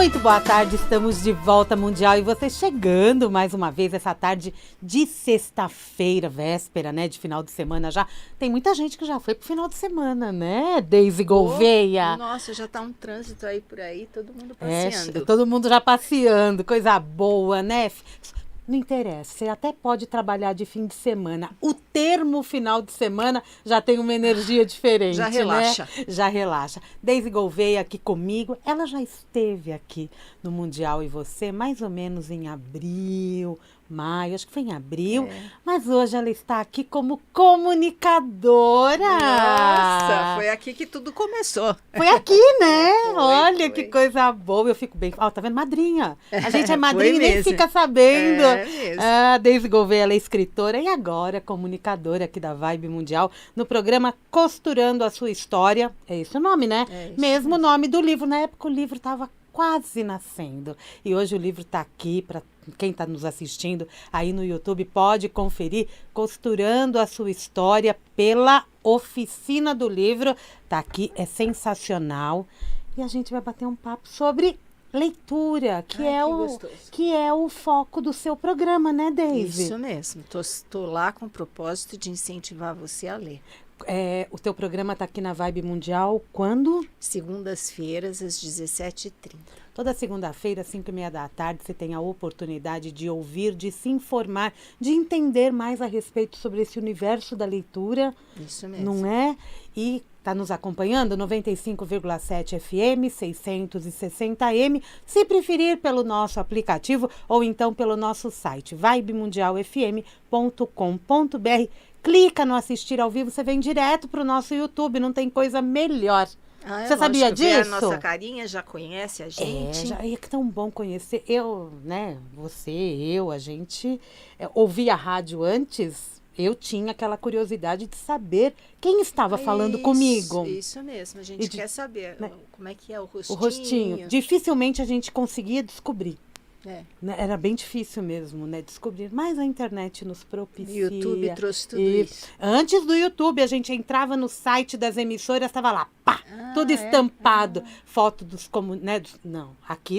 Muito boa tarde, estamos de volta Mundial e você chegando mais uma vez essa tarde de sexta-feira, véspera, né, de final de semana já. Tem muita gente que já foi pro final de semana, né, Deise Gouveia? Nossa, já tá um trânsito aí por aí, todo mundo passeando. Todo mundo já passeando, coisa boa, né? Não interessa, você até pode trabalhar de fim de semana. O termo final de semana já tem uma energia diferente, já relaxa. Né? Já relaxa. Deise Gouveia aqui comigo, ela já esteve aqui no Mundial e Você, mais ou menos em abril, maio, acho que foi em abril, mas hoje ela está aqui como comunicadora. Nossa, foi aqui que tudo começou. Foi aqui, né? Olha que coisa boa, eu fico bem... Ó, tá vendo? Madrinha. A gente é madrinha e nem fica sabendo. Deise Gouveia, ela é escritora e agora comunicadora aqui da Vibe Mundial no programa Costurando a Sua História. É esse o nome, né? Mesmo nome do livro. Na época o livro estava quase nascendo. E hoje o livro está aqui para quem está nos assistindo aí no YouTube pode conferir Costurando a Sua História pela Oficina do Livro. Tá aqui, é sensacional. E a gente vai bater um papo sobre leitura, que é o foco do seu programa, né, Deise? Isso mesmo. Tô lá com o propósito de incentivar você a ler. O teu programa está aqui na Vibe Mundial quando? Segundas-feiras, às 17h30. Toda segunda-feira, às 5h30 da tarde, você tem a oportunidade de ouvir, de se informar, de entender mais a respeito sobre esse universo da leitura. Isso mesmo. Não é? E está nos acompanhando, 95,7 FM, 660 AM, se preferir pelo nosso aplicativo ou então pelo nosso site, vibemundialfm.com.br. Clica no assistir ao vivo, você vem direto para o nosso YouTube, não tem coisa melhor. Você sabia disso? A nossa carinha já conhece a gente. É que tão bom conhecer. Eu, né, a gente ouvia a rádio antes, eu tinha aquela curiosidade de saber quem estava falando comigo. Isso mesmo, a gente quer saber, né, como é que é o rostinho. O rostinho. Dificilmente a gente conseguia descobrir. Era bem difícil mesmo, né, descobrir, mas a internet nos propicia. O YouTube trouxe tudo isso. Antes do YouTube, a gente entrava no site das emissoras, estava lá, pá, tudo estampado. Foto dos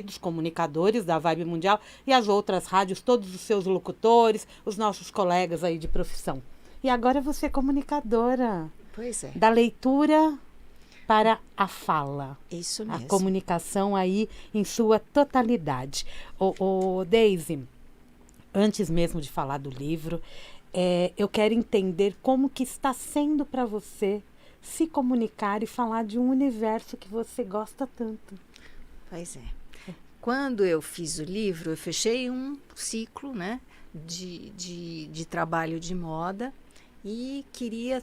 dos comunicadores da Vibe Mundial e as outras rádios, todos os seus locutores, os nossos colegas aí de profissão. E agora você é comunicadora. Pois é. Da leitura para a fala. Isso mesmo. A comunicação aí em sua totalidade. Deise, antes mesmo de falar do livro, eu quero entender como que está sendo para você se comunicar e falar de um universo que você gosta tanto. Pois é. Quando eu fiz o livro, eu fechei um ciclo, né, de trabalho de moda e queria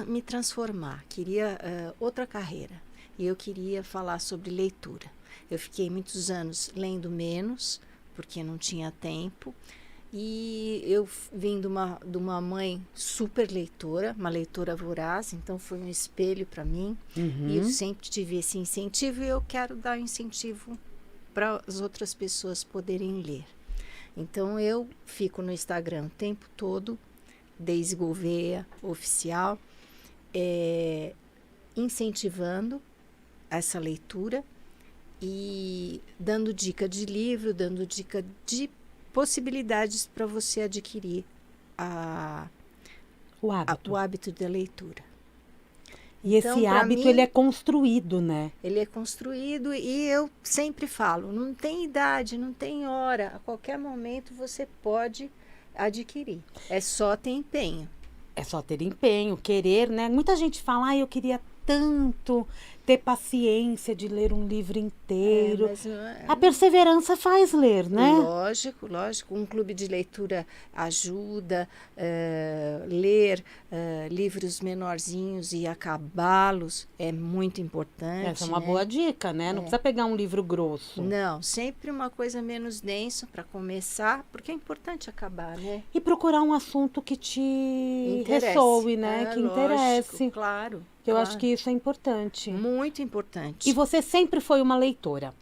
me transformar, queria outra carreira. E eu queria falar sobre leitura. Eu fiquei muitos anos lendo menos, porque não tinha tempo. E eu vim de uma mãe super leitora, uma leitora voraz, então foi um espelho para mim. E eu sempre tive esse incentivo e eu quero dar incentivo para as outras pessoas poderem ler. Então eu fico no Instagram o tempo todo, Deise Gouveia Oficial, incentivando essa leitura e dando dica de livro, dando dica de possibilidades para você adquirir o hábito da leitura. E então, esse hábito, ele é construído, né? Ele é construído e eu sempre falo, não tem idade, não tem hora, a qualquer momento você pode adquirir. É só ter empenho. É só ter empenho, querer, né? Muita gente fala, eu queria tanto ter paciência de ler um livro inteiro. A perseverança faz ler, né? Lógico. Um clube de leitura ajuda, ler livros menorzinhos e acabá-los é muito importante. Essa é uma boa dica, né? Não precisa pegar um livro grosso. Não, sempre uma coisa menos densa para começar, porque é importante acabar, né? E procurar um assunto que te ressoe, né? Que interesse. Claro. Eu acho que isso é importante. Muito importante. E você sempre foi uma leitora.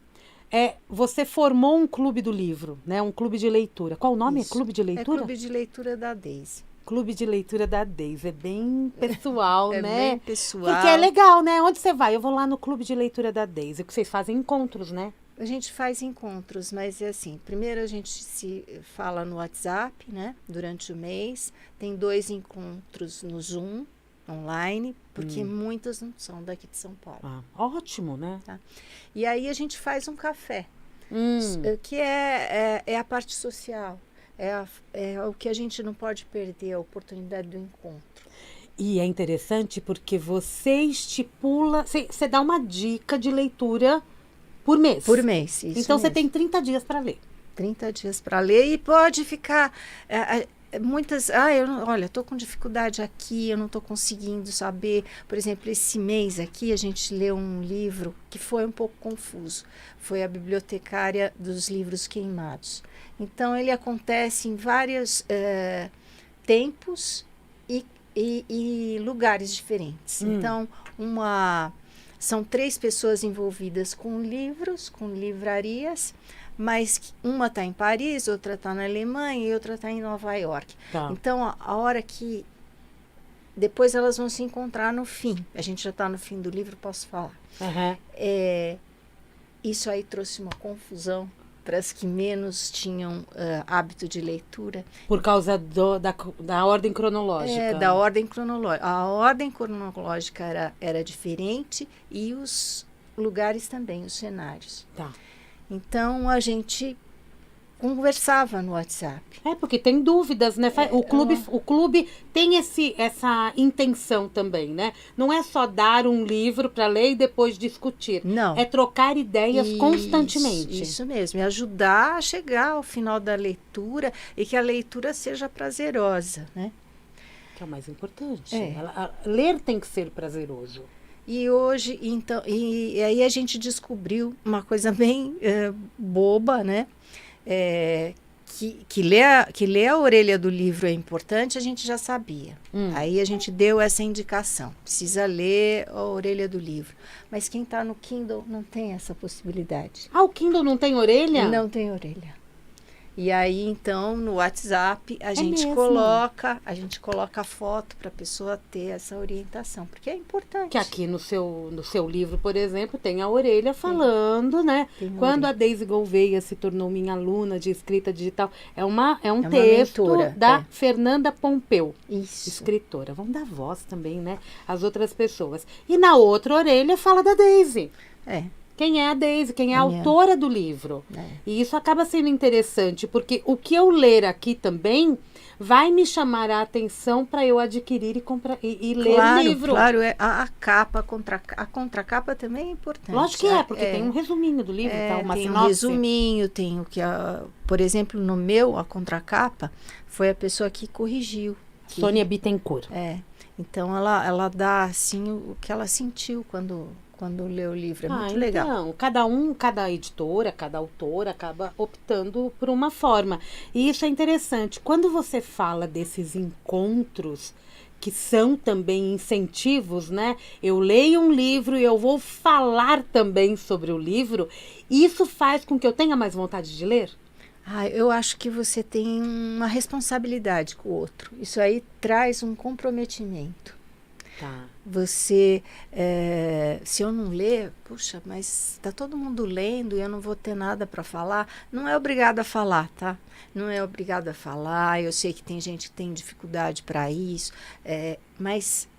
Você formou um clube do livro, né? Um clube de leitura. Qual o nome? Isso. É Clube de Leitura? É Clube de Leitura da Deise. Clube de Leitura da Deise. É bem pessoal, né? É bem pessoal. Porque é legal, né? Onde você vai? Eu vou lá no Clube de Leitura da Deise, que vocês fazem encontros, né? A gente faz encontros, mas é assim, primeiro a gente se fala no WhatsApp, né, durante o mês, tem 2 encontros no Zoom, online, porque muitas não são daqui de São Paulo. Ah, ótimo, né? Tá? E aí a gente faz um café, que é a parte social, é o que a gente não pode perder, a oportunidade do encontro. E é interessante porque você estipula, você dá uma dica de leitura por mês. Por mês, isso então você mesmo. tem 30 dias para ler. 30 dias para ler e pode ficar muitas, olha, estou com dificuldade aqui, eu não estou conseguindo saber. Por exemplo, esse mês aqui a gente leu um livro que foi um pouco confuso. Foi A Bibliotecária dos Livros Queimados. Então, ele acontece em vários tempos e lugares diferentes. Então, são 3 pessoas envolvidas com livros, com livrarias, mas uma está em Paris, outra está na Alemanha e outra está em Nova York. Tá. Então, a hora que... Depois elas vão se encontrar no fim. A gente já está no fim do livro, posso falar. Isso aí trouxe uma confusão para as que menos tinham hábito de leitura. Por causa da ordem cronológica. Da ordem cronológica. A ordem cronológica era diferente e os lugares também, os cenários. Tá. Então, a gente conversava no WhatsApp. Porque tem dúvidas, né? O clube tem essa intenção também, né? Não é só dar um livro para ler e depois discutir. Não. É trocar ideias constantemente. Isso mesmo. É ajudar a chegar ao final da leitura e que a leitura seja prazerosa, né? Que é o mais importante. Ler tem que ser prazeroso. E hoje, então, e aí a gente descobriu uma coisa bem boba, né? Que ler a orelha do livro é importante, a gente já sabia. Aí a gente deu essa indicação. Precisa ler a orelha do livro. Mas quem está no Kindle não tem essa possibilidade. O Kindle não tem orelha? Não tem orelha. E aí, então, no WhatsApp, a gente mesmo? coloca a foto para a pessoa ter essa orientação, porque é importante. Que aqui no seu livro, por exemplo, tem a orelha falando, né? Quando a Daisy Gouveia se tornou minha aluna de escrita digital. É um texto leitura, da Fernanda Pompeu, Isso. escritora. Vamos dar voz também, né? Às outras pessoas. E na outra orelha fala da Daisy. Quem é a Daisy, quem é a autora do livro. E isso acaba sendo interessante, porque o que eu ler aqui também vai me chamar a atenção para eu adquirir e comprar e ler o livro. Claro, a capa, a contracapa também é importante. Lógico que porque tem um resuminho do livro, uma tem sinopse. Um resuminho, tem o que, por exemplo, no meu, a contracapa, foi a pessoa que corrigiu. Sônia Bittencourt. Então, ela dá, assim, o que ela sentiu quando lê o livro. É muito legal. Então, cada editora, cada autora acaba optando por uma forma. E isso é interessante. Quando você fala desses encontros, que são também incentivos, né? Eu leio um livro e eu vou falar também sobre o livro. Isso faz com que eu tenha mais vontade de ler? Eu acho que você tem uma responsabilidade com o outro. Isso aí traz um comprometimento. Tá. Você, se eu não ler, puxa, mas está todo mundo lendo e eu não vou ter nada para falar. Não é obrigada a falar, tá? Não é obrigada a falar. Eu sei que tem gente que tem dificuldade para isso, mas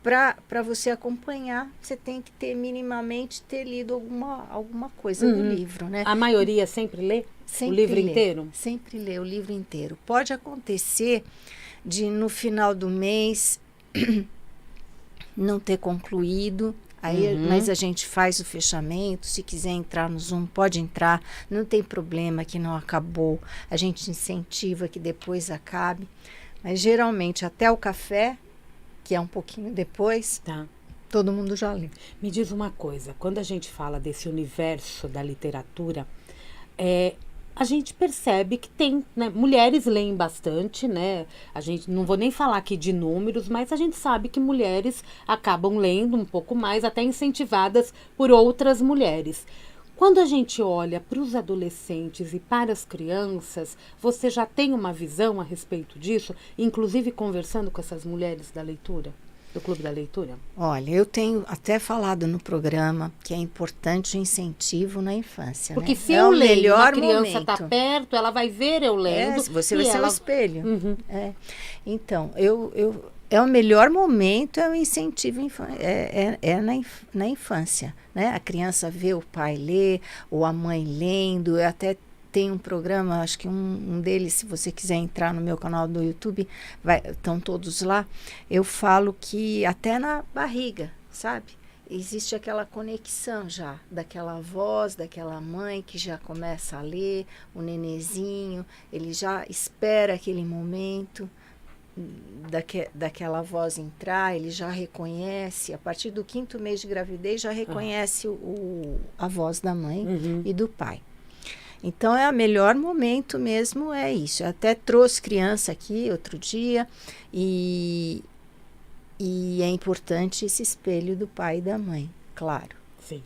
para você acompanhar, você tem que minimamente ter lido alguma coisa do livro, né? A maioria sempre lê? Sempre o livro lê, inteiro? Sempre lê o livro inteiro. Pode acontecer de no final do mês não ter concluído, mas a gente faz o fechamento. Se quiser entrar no Zoom, pode entrar, não tem problema que não acabou, a gente incentiva que depois acabe, mas geralmente até o café, que é um pouquinho depois, todo mundo já lê. Me diz uma coisa, quando a gente fala desse universo da literatura, a gente percebe que tem, né, mulheres leem bastante, né? A gente não vou nem falar aqui de números, mas a gente sabe que mulheres acabam lendo um pouco mais, até incentivadas por outras mulheres. Quando a gente olha para os adolescentes e para as crianças, você já tem uma visão a respeito disso, inclusive conversando com essas mulheres da leitura? do Clube da Leitura? Olha, eu tenho até falado no programa que é importante o incentivo na infância. Porque né? se é eu o leio, melhor a criança está momento. perto, ela vai ver eu lendo. Você vai ser o espelho. Uhum. Então, é o melhor momento, é o incentivo na infância. Né? A criança vê o pai ler, ou a mãe lendo. Eu até tem um programa, acho que um deles, se você quiser entrar no meu canal do YouTube, estão todos lá. Eu falo que até na barriga, sabe? Existe aquela conexão já, daquela voz, daquela mãe que já começa a ler, o nenezinho, ele já espera aquele momento daquela voz entrar, ele já reconhece, a partir do 5º mês de gravidez, já reconhece a voz da mãe e do pai. Então, é o melhor momento mesmo, é isso. Eu até trouxe criança aqui outro dia e é importante esse espelho do pai e da mãe, claro. Sim.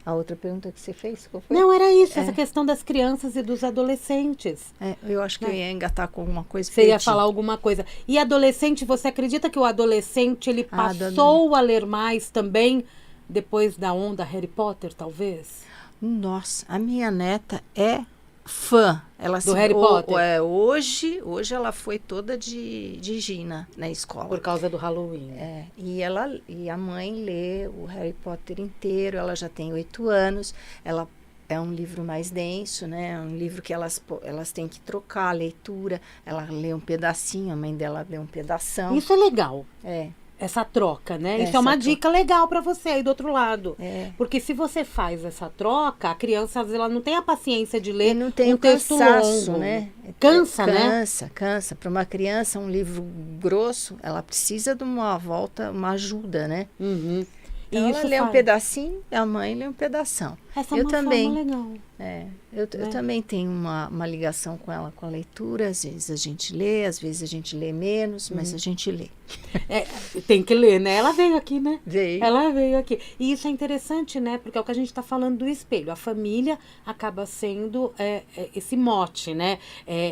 A outra pergunta que você fez, qual foi? Não, era isso, essa questão das crianças e dos adolescentes. Eu acho que eu ia engatar com alguma coisa. Você ia falar alguma coisa. E adolescente, você acredita que o adolescente, ele passou a ler mais também, depois da onda Harry Potter, talvez? Nossa, a minha neta é fã. Ela do Harry Potter? Hoje ela foi toda de Gina na escola. Por causa do Halloween. E a mãe lê o Harry Potter inteiro, ela já tem 8 anos, ela é um livro mais denso, né? É um livro que elas têm que trocar a leitura, ela lê um pedacinho, a mãe dela lê um pedação. Isso é legal. Essa troca, né? Isso é uma dica legal para você aí do outro lado. Porque se você faz essa troca, a criança, às vezes, ela não tem a paciência de ler não tem um texto longo. Né? Cansa, né? Cansa. Para uma criança, um livro grosso, ela precisa de uma volta, uma ajuda, né? Uhum. Então, ela lê um pedacinho, a mãe lê um pedação. Essa é uma forma legal. Eu também tenho uma ligação com ela, com a leitura. Às vezes a gente lê, às vezes a gente lê menos, mas a gente lê. Tem que ler, né? Ela veio aqui, né? Veio. Ela veio aqui. E isso é interessante, né? Porque é o que a gente está falando do espelho. A família acaba sendo esse mote, né?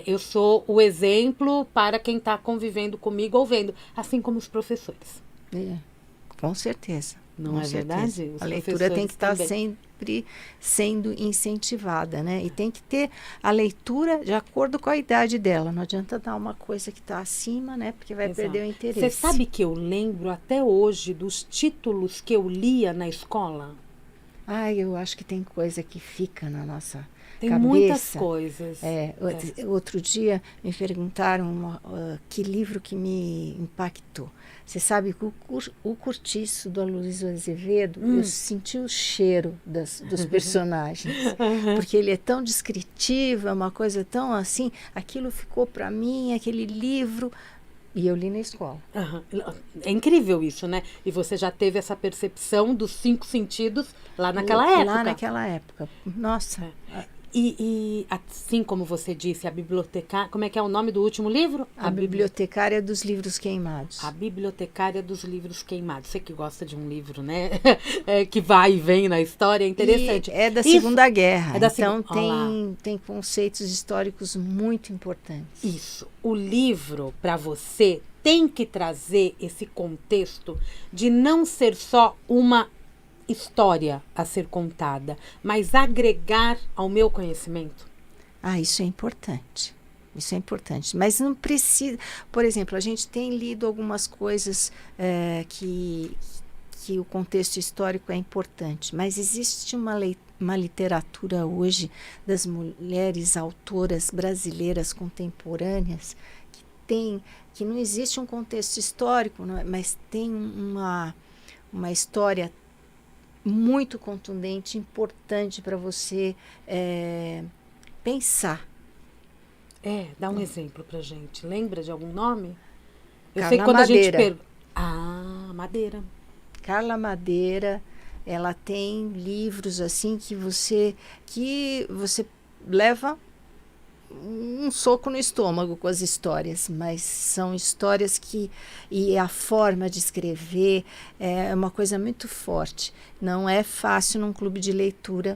Eu sou o exemplo para quem está convivendo comigo ou vendo, assim como os professores. Com certeza. Não é verdade? A leitura tem que estar sempre sendo incentivada, né? E tem que ter a leitura de acordo com a idade dela. Não adianta dar uma coisa que está acima, né? Porque vai perder o interesse. Você sabe que eu lembro até hoje dos títulos que eu lia na escola? Eu acho que tem coisa que fica na nossa tem cabeça. Muitas coisas. Outro dia me perguntaram que livro que me impactou. Você sabe que o Cortiço do Aloysio Azevedo, eu senti o cheiro dos personagens. Porque ele é tão descritivo, é uma coisa tão assim. Aquilo ficou para mim, aquele livro. E eu li na escola. É incrível isso, né? E você já teve essa percepção dos 5 sentidos lá naquela época. Lá naquela época. Nossa. E assim como você disse, a bibliotecária... Como é que é o nome do último livro? A Bibliotecária dos Livros Queimados. A Bibliotecária dos Livros Queimados. Você que gosta de um livro, né? Que vai e vem na história, é interessante. E é da Segunda Guerra. Então tem conceitos históricos muito importantes. Isso. O livro, para você, tem que trazer esse contexto de não ser só uma história a ser contada, mas agregar ao meu conhecimento. Isso é importante. Isso é importante. Mas não precisa... Por exemplo, a gente tem lido algumas coisas que o contexto histórico é importante, mas existe uma literatura hoje das mulheres autoras brasileiras contemporâneas que não existe um contexto histórico, mas tem uma história muito contundente, importante para você pensar. Dá um exemplo pra gente. Lembra de algum nome? Carla sei quando Madeira. A gente Madeira. Carla Madeira, ela tem livros assim que você leva um soco no estômago com as histórias, mas são histórias e a forma de escrever é uma coisa muito forte. Não é fácil num clube de leitura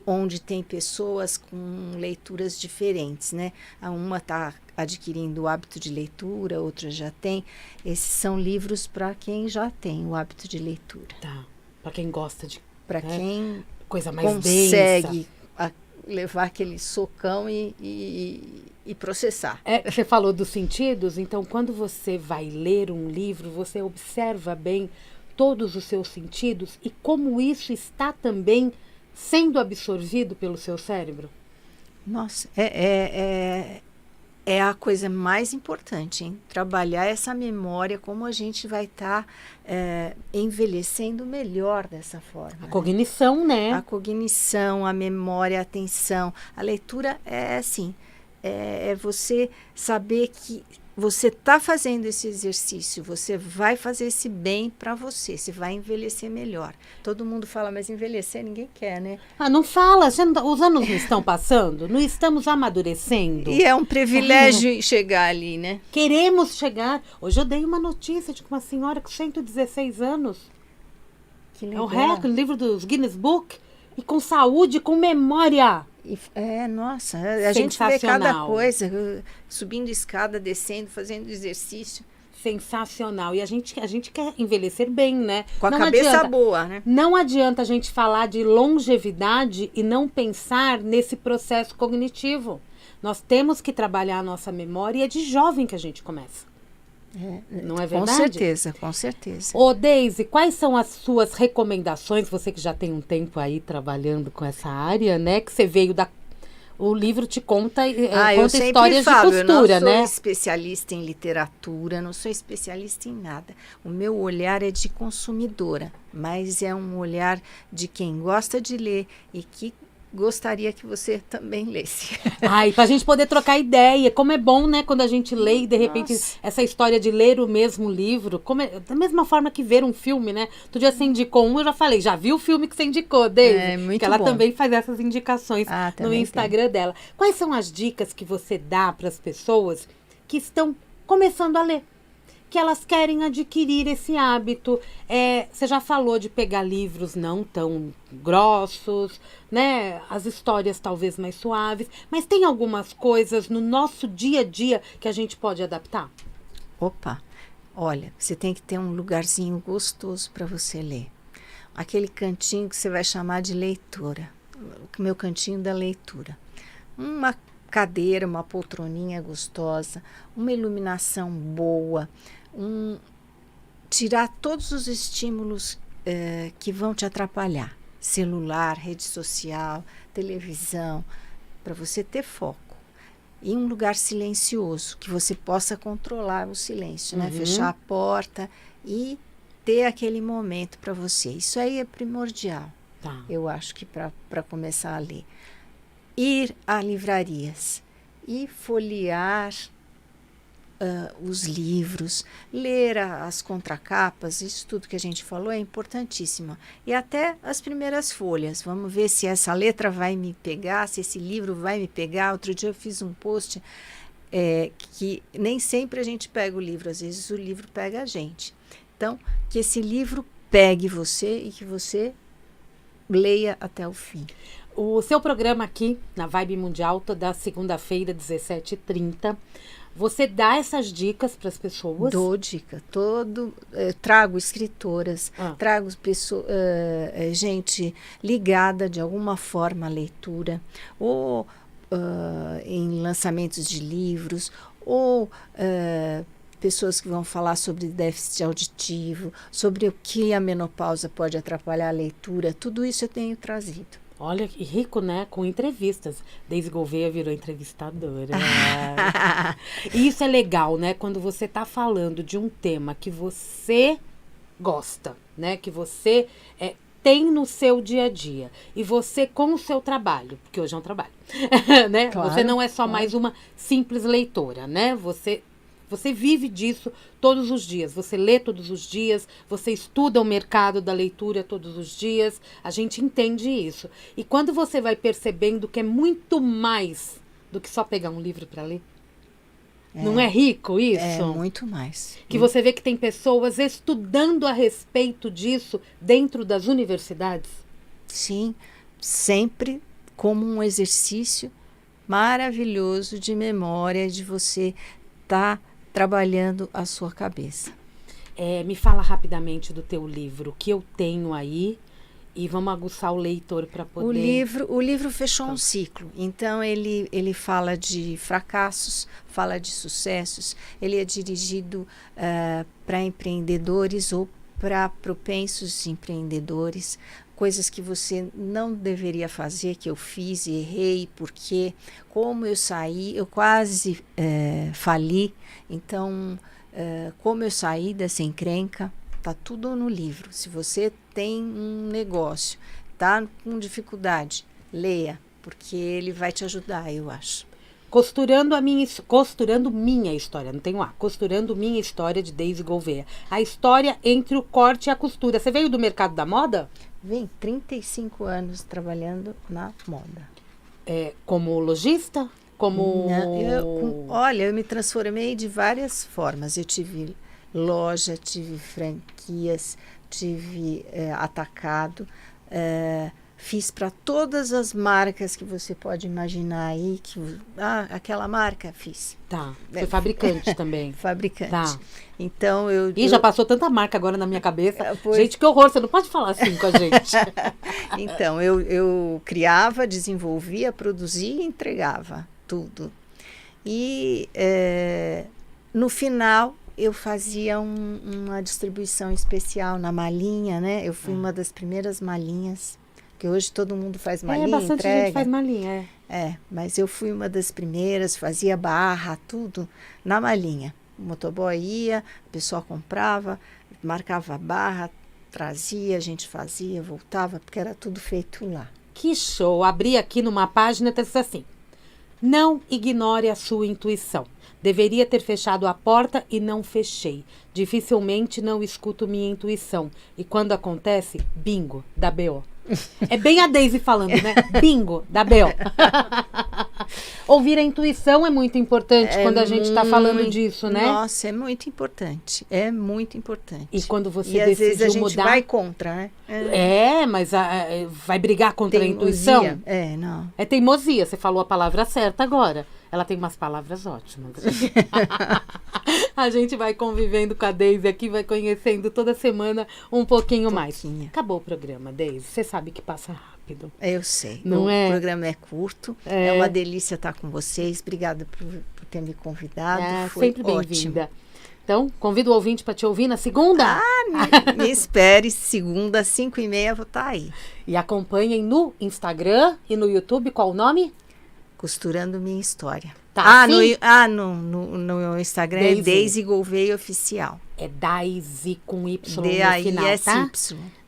onde tem pessoas com leituras diferentes, né? Uma está adquirindo o hábito de leitura, outra já tem. Esses são livros para quem já tem o hábito de leitura. Tá. Para quem gosta de... Para quem coisa mais consegue levar aquele socão e processar. Você falou dos sentidos, então quando você vai ler um livro, você observa bem todos os seus sentidos e como isso está também sendo absorvido pelo seu cérebro? Nossa, é a coisa mais importante, hein? Trabalhar essa memória, como a gente vai estar envelhecendo melhor dessa forma. A cognição, né? A cognição, a memória, a atenção. A leitura é assim, é você saber que você está fazendo esse exercício, você vai fazer esse bem para você, você vai envelhecer melhor. Todo mundo fala, mas envelhecer ninguém quer, né? Não fala, os anos não estão passando, não estamos amadurecendo. E é um privilégio chegar ali, né? Queremos chegar. Hoje eu dei uma notícia de uma senhora com 116 anos. Que legal. É o recorde, livro dos Guinness Book, e com saúde, com memória. Nossa, a gente vê cada coisa, subindo escada, descendo, fazendo exercício. Sensacional. E a gente quer envelhecer bem, né? Com a cabeça boa, né? Não adianta a gente falar de longevidade e não pensar nesse processo cognitivo. Nós temos que trabalhar a nossa memória e é de jovem que a gente começa. Não é verdade? Com certeza, com certeza. Ô, Deise, quais são as suas recomendações? Você que já tem um tempo aí trabalhando com essa área, né? Que você veio da... O livro te conta, conta histórias de costura, né? Eu não sou especialista em literatura, não sou especialista em nada. O meu olhar é de consumidora, mas é um olhar de quem gosta de ler e que gostaria que você também lesse. E pra gente poder trocar ideia. Como é bom, né? Quando a gente lê e, de repente, essa história de ler o mesmo livro, da mesma forma que ver um filme, né? Outro dia você indicou eu já falei, já vi o filme que você indicou, Deise? Muito que ela bom. também faz essas indicações no Instagram dela. Quais são as dicas que você dá para as pessoas que estão começando a ler? Que elas querem adquirir esse hábito. Você já falou de pegar livros não tão grossos, né? As histórias talvez mais suaves, mas tem algumas coisas no nosso dia a dia que a gente pode adaptar? Opa, olha, você tem que ter um lugarzinho gostoso para você ler. Aquele cantinho que você vai chamar de leitura. O meu cantinho da leitura. Uma cadeira, uma poltroninha gostosa, uma iluminação boa, tirar todos os estímulos que vão te atrapalhar. Celular, rede social, televisão, para você ter foco. E um lugar silencioso, que você possa controlar o silêncio, né? Fechar a porta e ter aquele momento para você. Isso aí é primordial, eu acho que para começar a ler. Ir a livrarias e folhear os livros, ler as contracapas, isso tudo que a gente falou é importantíssimo. E até as primeiras folhas, vamos ver se essa letra vai me pegar, se esse livro vai me pegar. Outro dia eu fiz um post que nem sempre a gente pega o livro, às vezes o livro pega a gente. Então, que esse livro pegue você e que você leia até o fim. O seu programa aqui, na Vibe Mundial, toda segunda-feira, 17h30, você dá essas dicas para as pessoas? Dou dica. Trago escritoras, trago gente ligada de alguma forma à leitura, ou em lançamentos de livros, ou pessoas que vão falar sobre déficit auditivo, sobre o que a menopausa pode atrapalhar a leitura. Tudo isso eu tenho trazido. Olha, que rico, né? Com entrevistas. Deise Gouveia virou entrevistadora. E isso é legal, né? Quando você está falando de um tema que você gosta, né? Que você tem no seu dia a dia. E você, com o seu trabalho, porque hoje é um trabalho, né? Claro, você não é só mais uma simples leitora, né? Você vive disso todos os dias, você lê todos os dias, você estuda o mercado da leitura todos os dias, a gente entende isso. E quando você vai percebendo que é muito mais do que só pegar um livro para ler, não é rico isso? É muito mais. Que você vê que tem pessoas estudando a respeito disso dentro das universidades? Sim, sempre como um exercício maravilhoso de memória, de você estar trabalhando a sua cabeça. Me fala rapidamente do teu livro, o que eu tenho aí, e vamos aguçar o leitor para poder... O livro fechou um ciclo, então ele fala de fracassos, fala de sucessos, ele é dirigido para empreendedores ou para propensos empreendedores, coisas que você não deveria fazer, que eu fiz e errei, porque como eu saí, eu quase fali, então como eu saí dessa encrenca, tá tudo no livro. Se você tem um negócio, tá com dificuldade, leia, porque ele vai te ajudar, eu acho. Costurando minha história, não tem um A. Costurando minha história, de Daisy Gouveia. A história entre o corte e a costura. Você veio do mercado da moda? Vem 35 anos trabalhando na moda. Como lojista? Como... Olha, eu me transformei de várias formas. Eu tive loja, tive franquias, tive atacado, fiz para todas as marcas que você pode imaginar aí, aquela marca fiz. Tá, foi fabricante também. Fabricante. Tá. Então já passou tanta marca agora na minha cabeça. Gente, que horror, você não pode falar assim com a gente. Então, eu criava, desenvolvia, produzia e entregava tudo. E no final eu fazia uma distribuição especial na malinha, né? Eu fui uma das primeiras malinhas, que hoje todo mundo faz malinha, bastante entrega. gente faz malinha, mas eu fui uma das primeiras, fazia barra, tudo na malinha. O motoboy ia, o pessoal comprava, marcava a barra, trazia, a gente fazia, voltava, porque era tudo feito lá. Que show! Abri aqui numa página e disse assim: não ignore a sua intuição. Deveria ter fechado a porta e não fechei. Dificilmente não escuto minha intuição. E quando acontece, bingo, da B.O. É bem a Daisy falando, né? Bingo, da B.O. Ouvir a intuição é muito importante quando a gente está falando disso, né? Nossa, é muito importante. É muito importante. E quando você decidiu às vezes a gente mudar... vai contra, né? Mas vai brigar contra teimosia. A intuição? Não. É teimosia, você falou a palavra certa agora. Ela tem umas palavras ótimas. A gente vai convivendo com a Daisy aqui, vai conhecendo toda semana um pouquinho mais. Acabou o programa, Daisy. Você sabe que passa rápido. Eu sei. Não o programa é curto. É uma delícia estar com vocês. Obrigada por ter me convidado. Foi sempre bem-vinda. Então, convido o ouvinte para te ouvir na segunda. Me espere, segunda, 5h30, vou estar aí. E acompanhem no Instagram e no YouTube, qual o nome? Costurando Minha História. Tá, no Instagram Daisy. É Daisy Gouveia Oficial. É Daisy com Y no final, tá?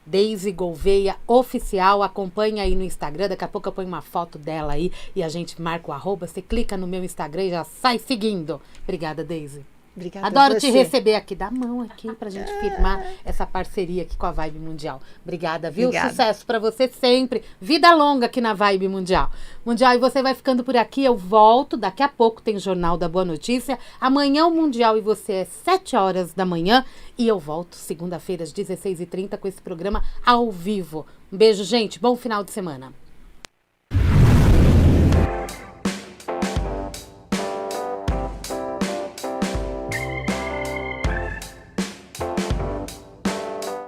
Daisy Gouveia Oficial. Acompanha aí no Instagram. Daqui a pouco eu ponho uma foto dela aí e a gente marca o arroba. Você clica no meu Instagram e já sai seguindo. Obrigada, Daisy. Obrigada. Adoro te receber aqui. Dá a mão aqui pra gente firmar essa parceria aqui com a Vibe Mundial. Obrigada, viu? Obrigada. Sucesso pra você sempre. Vida longa aqui na Vibe Mundial. E você vai ficando por aqui. Eu volto. Daqui a pouco tem Jornal da Boa Notícia. Amanhã o Mundial e você é 7h da manhã. E eu volto segunda-feira às 16h30 com esse programa ao vivo. Um beijo, gente. Bom final de semana.